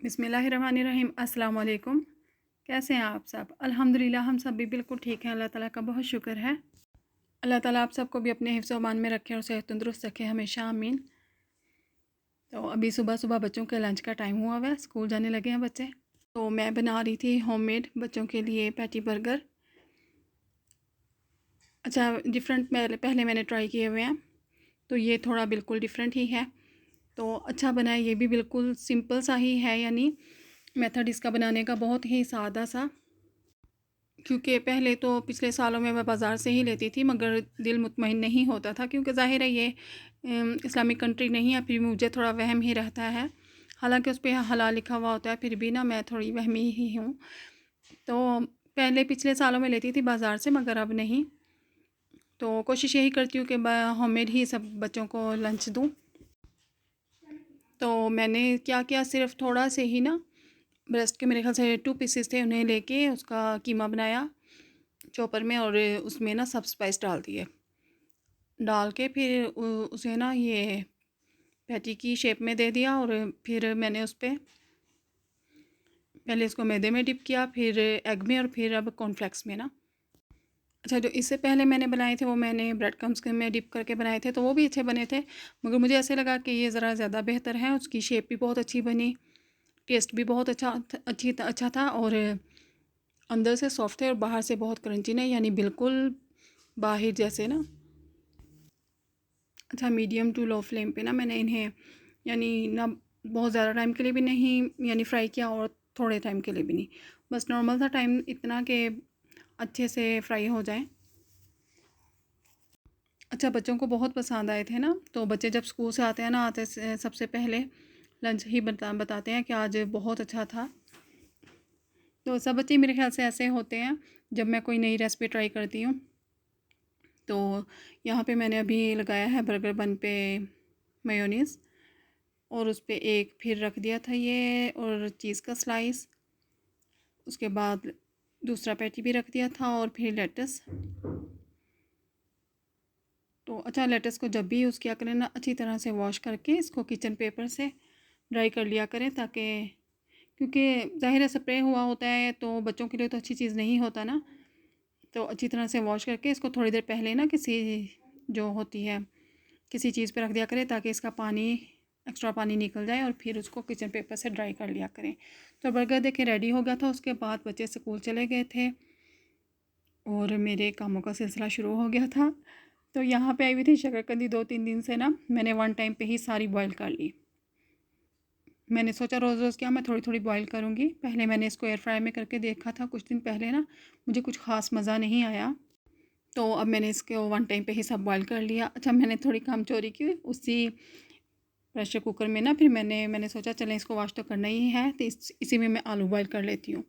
बिस्मिल्लाहिर्रहमानिर्रहीम। अस्सलाम वालेकुम। कैसे हैं आप सब? अल्हम्दुलिल्लाह हम सब भी बिल्कुल ठीक हैं। अल्लाह ताला का बहुत शुक्र है। अल्लाह ताला आप सबको भी अपने हिफ्ज़ व अमान में रखे और सेहत तंदुरुस्त रखे हमेशा, आमीन। तो अभी सुबह सुबह बच्चों के लंच का टाइम हुआ हुआ है, स्कूल जाने लगे हैं बच्चे। तो मैं बना रही थी होममेड बच्चों के लिए पैटी बर्गर। अच्छा, डिफरेंट पहले मैंने ट्राई किए हुए हैं, तो ये थोड़ा बिल्कुल डिफरेंट ही है। तो अच्छा बना है, ये भी बिल्कुल सिंपल सा ही है, यानी मेथड इसका बनाने का बहुत ही सादा सा। क्योंकि पहले तो पिछले सालों में मैं बाज़ार से ही लेती थी, मगर दिल मुतमईन नहीं होता था, क्योंकि ज़ाहिर है ये इस्लामिक कंट्री नहीं है, फिर मुझे थोड़ा वहम ही रहता है। हालांकि उस पर हलाल लिखा हुआ होता है, फिर भी ना मैं थोड़ी वहमी ही हूँ। तो पहले पिछले सालों में लेती थी बाज़ार से, मगर अब नहीं। तो कोशिश यही करती हूँ कि होममेड ही सब बच्चों को लंच दूँ। तो मैंने क्या किया, सिर्फ थोड़ा से ही ना, ब्रेस्ट के मेरे ख्याल से 2 पीसेस थे, उन्हें लेके उसका कीमा बनाया चॉपर में, और उसमें ना सब स्पाइस डाल दिए। डाल के फिर उसे ना ये पैटी की शेप में दे दिया, और फिर मैंने उस पर पहले इसको मैदे में डिप किया, फिर एग में, और फिर अब कॉर्नफ्लेक्स में ना। अच्छा, जो इससे पहले मैंने बनाए थे वो मैंने ब्रेड क्रम्स में डिप करके बनाए थे, तो वो भी अच्छे बने थे, मगर मुझे ऐसे लगा कि ये ज़रा ज़्यादा बेहतर है। उसकी शेप भी बहुत अच्छी बनी, टेस्ट भी बहुत अच्छा था, और अंदर से सॉफ्ट है और बाहर से बहुत क्रंची नहीं, यानी बिल्कुल बाहर जैसे ना। अच्छा, मीडियम टू लो फ्लेम पे ना मैंने इन्हें, यानी ना बहुत ज़्यादा टाइम के लिए भी नहीं यानी फ्राई किया, और थोड़े टाइम के लिए भी नहीं, बस नॉर्मल सा टाइम, इतना कि अच्छे से फ्राई हो जाए। अच्छा, बच्चों को बहुत पसंद आए थे ना, तो बच्चे जब स्कूल से आते हैं ना, आते से सबसे पहले लंच ही बताते हैं कि आज बहुत अच्छा था। तो सब बच्चे मेरे ख्याल से ऐसे होते हैं जब मैं कोई नई रेसिपी ट्राई करती हूँ। तो यहाँ पे मैंने अभी लगाया है बर्गर बन पे मेयोनीज़, और उस पे एक फिर रख दिया था ये, और चीज़ का स्लाइस, उसके बाद दूसरा पैटी भी रख दिया था, और फिर लेटस। तो अच्छा, लेटस को जब भी यूज़ किया करें ना, अच्छी तरह से वॉश करके इसको किचन पेपर से ड्राई कर लिया करें, ताकि, क्योंकि ज़ाहिर है स्प्रे हुआ होता है तो बच्चों के लिए तो अच्छी चीज़ नहीं होता ना। तो अच्छी तरह से वॉश करके इसको थोड़ी देर पहले ना किसी जो होती है किसी चीज़ पे रख दिया करें, ताकि इसका पानी, एक्स्ट्रा पानी निकल जाए, और फिर उसको किचन पेपर से ड्राई कर लिया करें। तो बर्गर देखें रेडी हो गया था। उसके बाद बच्चे स्कूल चले गए थे और मेरे कामों का सिलसिला शुरू हो गया था। तो यहाँ पे आई हुई थी शकरकंदी 2-3 दिन से ना, मैंने वन टाइम पे ही सारी बॉईल कर ली। मैंने सोचा रोज़ रोज़ क्या मैं थोड़ी थोड़ी बॉईल करूँगी। पहले मैंने इसको एयर फ्राई में करके देखा था कुछ दिन पहले ना, मुझे कुछ ख़ास मज़ा नहीं आया। तो अब मैंने इसको वन टाइम पे ही सब बॉईल कर लिया। अच्छा, मैंने थोड़ी काम चोरी की, उसी प्रेशर कुकर में ना, फिर मैंने सोचा चलें इसको वॉश तो करना ही है, तो इसी में मैं आलू बॉईल कर लेती हूँ।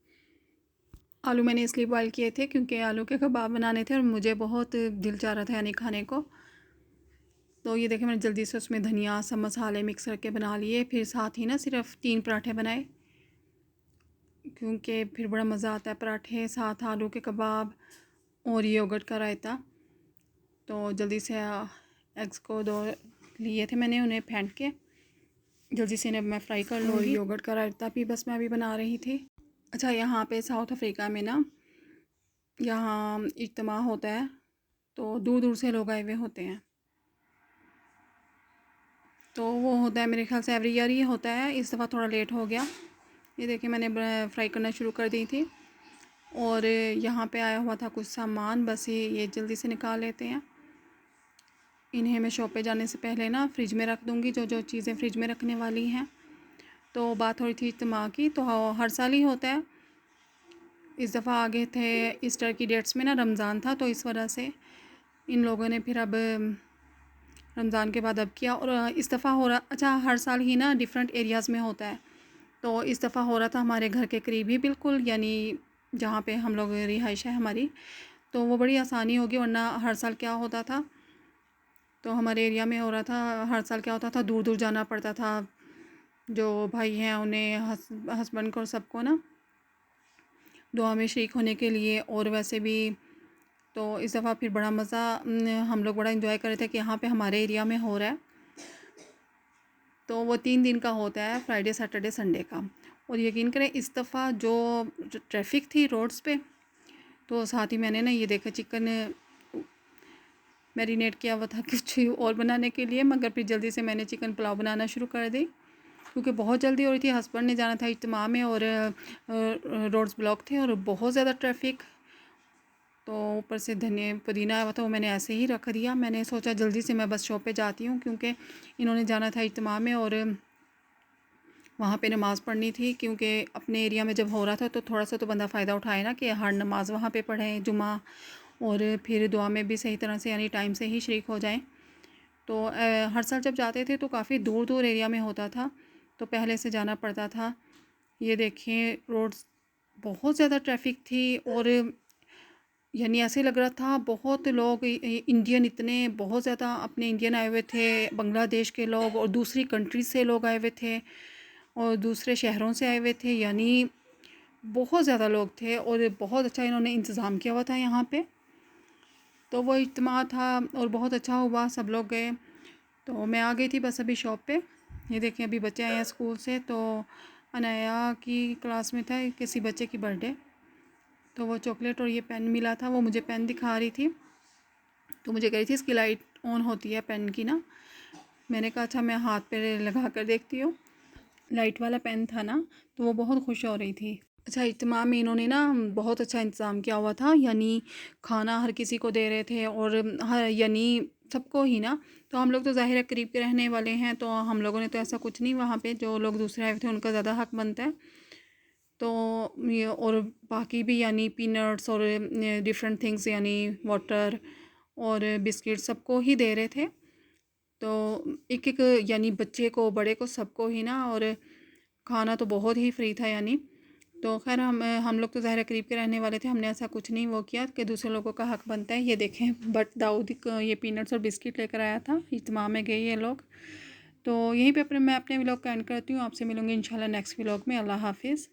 आलू मैंने इसलिए बॉईल किए थे क्योंकि आलू के कबाब बनाने थे, और मुझे बहुत दिल चाह रहा था यानी खाने को। तो ये देखें, मैंने जल्दी से उसमें धनिया सब मसाले मिक्स करके बना लिए। फिर साथ ही ना सिर्फ 3 पराठे बनाए, क्योंकि फिर बड़ा मज़ा आता है पराठे साथ आलू के कबाब और योगर्ट का रायता। तो जल्दी से एग्स को 2 लिए थे मैंने, उन्हें फेंट के जल्दी से इन्हें मैं फ्राई कर लूँगी। और योगर्ट का रायता भी बस मैं अभी बना रही थी। अच्छा, यहाँ पे साउथ अफ्रीका में ना, यहाँ इज्तिमा होता है, तो दूर दूर से लोग आए हुए होते हैं। तो वो होता है मेरे ख्याल से एवरी ईयर ही होता है, इस दफ़ा थोड़ा लेट हो गया। ये देखिए, मैंने फ्राई करना शुरू कर दी थी, और यहाँ पे आया हुआ था कुछ सामान, बस ये जल्दी से निकाल लेते हैं। इन्हें मैं शॉप पे जाने से पहले ना फ्रिज में रख दूँगी, जो जो चीज़ें फ्रिज में रखने वाली हैं। तो बात हो रही थी इज्तिमा की, तो हर साल ही होता है। इस दफ़ा आगे थे ईस्टर की डेट्स में ना, रमज़ान था, तो इस वजह से इन लोगों ने फिर अब रमज़ान के बाद अब किया। और इस दफ़ा हो रहा, अच्छा हर साल ही ना डिफरेंट एरियाज़ में होता है, तो इस दफ़ा हो रहा था हमारे घर के करीब ही बिल्कुल, यानी जहाँ पे हम लोग रिहाइश है हमारी। तो वो बड़ी आसानी होगी, वरना हर साल क्या होता था, तो हमारे एरिया में हो रहा था, हर साल क्या होता था, दूर दूर जाना पड़ता था। जो भाई हैं उन्हें, हस्बैंड को, सबको ना दुआ में शरीक होने के लिए, और वैसे भी। तो इस दफ़ा फिर बड़ा मज़ा, हम लोग बड़ा इन्जॉय कर रहे थे कि यहाँ पे हमारे एरिया में हो रहा है। तो वो 3 दिन का होता है, फ्राइडे सैटरडे संडे का। और यकीन करें इस दफ़ा जो ट्रैफिक थी रोड्स पे, तो साथ ही मैंने ना ये देखा चिकन मैरिनेट किया हुआ था कुछ और बनाने के लिए, मगर फिर जल्दी से मैंने चिकन पुलाव बनाना शुरू कर दी क्योंकि बहुत जल्दी हो रही थी। हस्बैंड ने जाना था इज्तिमा में और रोड्स ब्लॉक थे और बहुत ज़्यादा ट्रैफिक। तो ऊपर से धनिया पुदीना आया हुआ था, वो मैंने ऐसे ही रख दिया। मैंने सोचा जल्दी से मैं बस शॉप पे जाती हूँ क्योंकि इन्होंने जाना था इज्तिमा में और वहाँ पे नमाज़ पढ़नी थी, क्योंकि अपने एरिया में जब हो रहा था तो थोड़ा सा तो बंदा फ़ायदा उठाए ना कि हर नमाज़ वहाँ पे पढ़ें जुमा, और फिर दुआ में भी सही तरह से यानी टाइम से ही शरीक हो जाएं। तो हर साल जब जाते थे तो काफ़ी दूर दूर एरिया में होता था, तो पहले से जाना पड़ता था। ये देखें रोड्स बहुत ज़्यादा ट्रैफिक थी और यानी ऐसे लग रहा था बहुत लोग इंडियन इतने बहुत ज़्यादा अपने इंडियन आए हुए थे, बांग्लादेश के लोग और दूसरी कंट्रीज से लोग आए हुए थे और दूसरे शहरों से आए हुए थे, यानी बहुत ज़्यादा लोग थे और बहुत अच्छा इन्होंने इंतज़ाम किया हुआ था यहाँ पे। तो वो इज्तिमा था और बहुत अच्छा हुआ, सब लोग गए। तो मैं आ गई थी बस अभी शॉप पे। ये देखें अभी बच्चे आए हैं स्कूल से, तो अनाया की क्लास में था किसी बच्चे की बर्थडे, तो वो चॉकलेट और ये पेन मिला था, वो मुझे पेन दिखा रही थी। तो मुझे कह रही थी इसकी लाइट ऑन होती है पेन की ना। मैंने कहा अच्छा मैं हाथ पे लगा कर देखती हूँ। लाइट वाला पेन था ना, तो वो बहुत खुश हो रही थी। अच्छा इज्तिमा में इन्होंने ना बहुत अच्छा इंतज़ाम किया हुआ था, यानी खाना हर किसी को दे रहे थे और हर यानी सबको ही ना। तो हम लोग तो ज़ाहिर है करीब के रहने वाले हैं, तो हम लोगों ने तो ऐसा कुछ नहीं, वहाँ पे जो लोग दूसरे आए थे उनका ज़्यादा हक बनता है। तो ये और बाकी भी यानी पीनट्स और डिफरेंट थिंग्स यानी वाटर और बिस्किट सबको ही दे रहे थे। तो एक एक यानी बच्चे को बड़े को सबको ही ना, और खाना तो बहुत ही फ्री था यानी। तो खैर हम लोग तो ज़ाहिर करीब के रहने वाले थे, हमने ऐसा कुछ नहीं वो किया कि दूसरे लोगों का हक बनता है। ये देखें बट दाऊद ये पीनट्स और बिस्किट लेकर आया था, इज्तिमा में गए ये लोग। तो यहीं पे मैं अपने व्लॉग का एंड करती हूँ। आपसे मिलूँगी इंशाल्लाह नेक्स्ट व्लॉग में। अल्लाह हाफिज़।